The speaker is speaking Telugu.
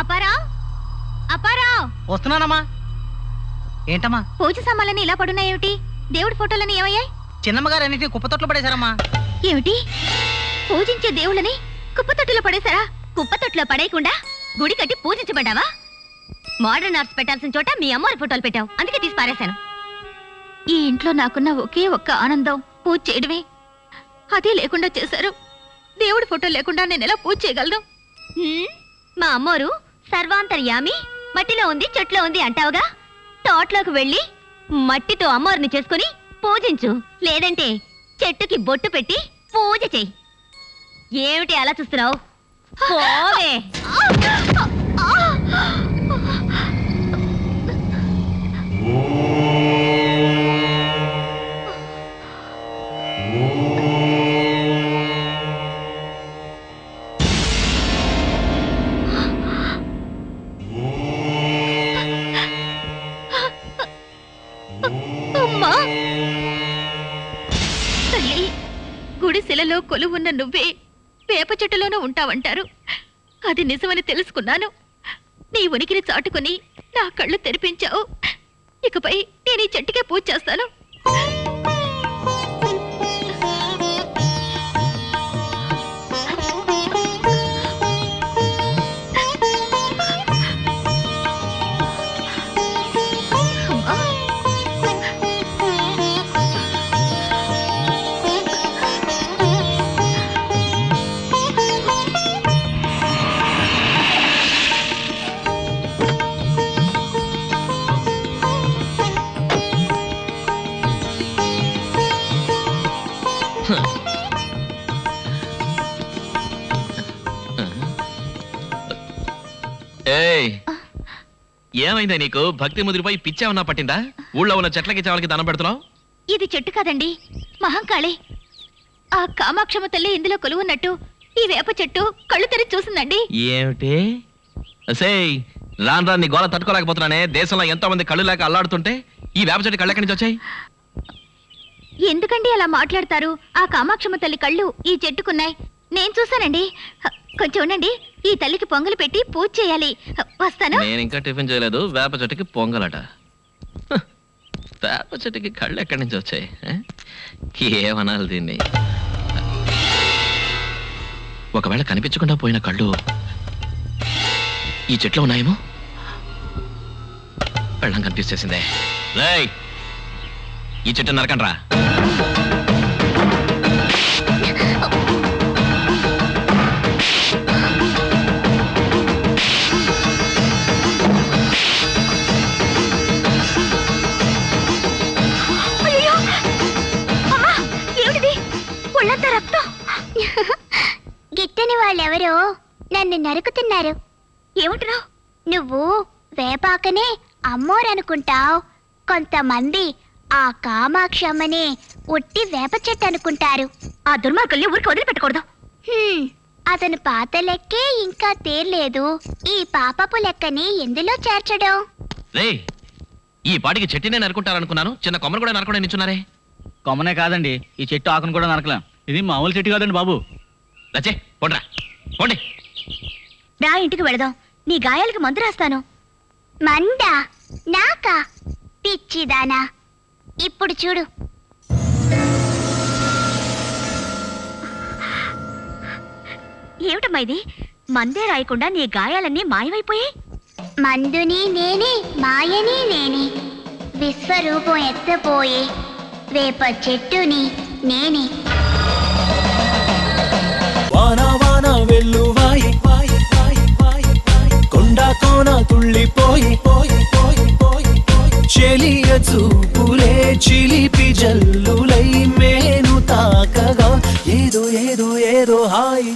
అపారావ్, అపారావ్, వస్తున్నానమ్మా. ఏంటమ్మా పూజ సామాన్లని ఇలా పడున్నాయేమిటి? దేవుడి ఫోటోలని ఏమయ్యాయి? చిన్నమ్మగారు అన్నిటిని కుప్పతొట్లో పడేశారమ్మా. ఏమిటి? పూజించే దేవుళ్ళని కుప్పతొట్టులో పడేశారా? కుప్పతొట్టులో పడేయకుండా గుడి కట్టి పూజించబడ్డావా? మోడర్న్ ఆర్ట్స్ పెట్టాల్సిన చోట మీ అమ్మవారి ఫోటోలు పెట్టావు, అందుకే తీసి పారేశాను. ఈ ఇంట్లో నాకున్న ఒకే ఒక్క ఆనందం పూజ చేయడమే. అదే లేకుండా చేశారు. దేవుడి ఫోటో లేకుండా నేను ఎలా పూజ చేయగలను? మా అమ్మోరు సర్వాంతర్యామి, మట్టిలో ఉంది చెట్లో ఉంది అంటావుగా. తోటలోకి వెళ్ళి మట్టితో అమ్మవారిని చేసుకుని పూజించు, లేదంటే చెట్టుకి బొట్టు పెట్టి పూజ చెయ్యి. ఏమిటి అలా చూస్తున్నావు? పోవే. తల్లి, గుడిసెలలో కొలువున్న నువ్వే వేప చెట్టులోనూ ఉంటావంటారు. అది నిజమని తెలుసుకున్నాను. నీ ఉనికిని చాటుకుని నా కళ్ళు తెరిపించావు. ఇకపై నేను ఈ చెట్టుకే పూజ చేస్తాను. ఏమైందా నీకు? భక్తి ముదిరిపోయి పిచ్చేమన్నా పట్టిందా? ఊళ్ళో ఉన్న చెట్లకి చావలకి దండం పెడుతున్నావు. ఇది చెట్టు కాదండి, మహంకాళి. ఆ కామాక్షమ్మ తల్లి ఇందులో కొలువున్నట్టు ఈ వేప చెట్టు కళ్ళు తెరిచి చూసిందండి. ఏమిటి? రాను రాని గోల తట్టుకోలేకపోతున్నానే. దేశంలో ఎంతో మంది కళ్ళు లేక అల్లాడుతుంటే ఈ వేప చెట్టు కళ్ళు ఎక్కడి నుంచి వచ్చాయి? ఎందుకండి అలా మాట్లాడతారు? ఆ కామాక్షమ్మ తల్లి కళ్ళు ఈ చెట్టుకున్నాయి, నేను చూసానండి. కొంచెం ఉండండి, ఈ తల్లికి పొంగలు పెట్టి పూజ చేయాలి. వస్తాను. నేను ఇంకా టిఫిన్ చేయలేదు. వేప చెట్టుకి పొంగలట. వేప చెట్టుకి కళ్ళు ఎక్కడి నుంచి వచ్చాయి? ఏమనాలి దీన్ని? ఒకవేళ కనిపించకుండా పోయిన కళ్ళు ఈ చెట్లో ఉన్నాయేమో. పెళ్ళం కనిపించేసిందే. రేయ్, ఈ చెట్టు నరకండ్రా. గిట్టని వాళ్ళెవరో నన్ను నరుకుతున్నారు. ఏమంటున్నావు? నువ్వు వేపాకనే అమ్మోరనుకుంటావు. కొంతమంది ఆ కామాక్షమ్మని ఉట్టి వేప చెట్టు అనుకుంటారు. ఆ దుర్మార్గుల్ని ఊరికి వదిలిపెట్టకూడదు. అతను పాత లెక్కే ఇంకా తేర్లేదు. ఈ పాపపు లెక్కని ఎందులో చేర్చడం? రేయ్, ఈ పాటికి చెట్టునే నరుకుంటారనుకున్నాను. చిన్న కొమ్మను కూడా నరకుండా నించున్నారే. కొమ్మనే కాదండి, ఈ చెట్టు ఆకును కూడా నరకలేం. ఇది మామూలు చెట్టు కాదండి బాబు. రచే పోండ్రా, పోండి. రా, ఇంటికి వెళదాం. నీ గాయాలకి మందు రాస్తాను. మందా? నాకా? పిచ్చిదానా. ఇప్పుడు చూడు. ఏమిటమ్మా ఇది? మందే రాయకుండా నీ గాయాలన్నీ మాయమైపోయాయి. మందుని నేనే, మాయని నేనే, విశ్వరూపం ఎత్తపోయే వేప చెట్టుని నేనే. వానా వానా వెల్లువాయి, కొండా కోన తుళ్ళిపోయి, చెలియ చూపులే చిలిపి జల్లులై మేను తాకగా ఏదో ఏదో ఏదో హాయి.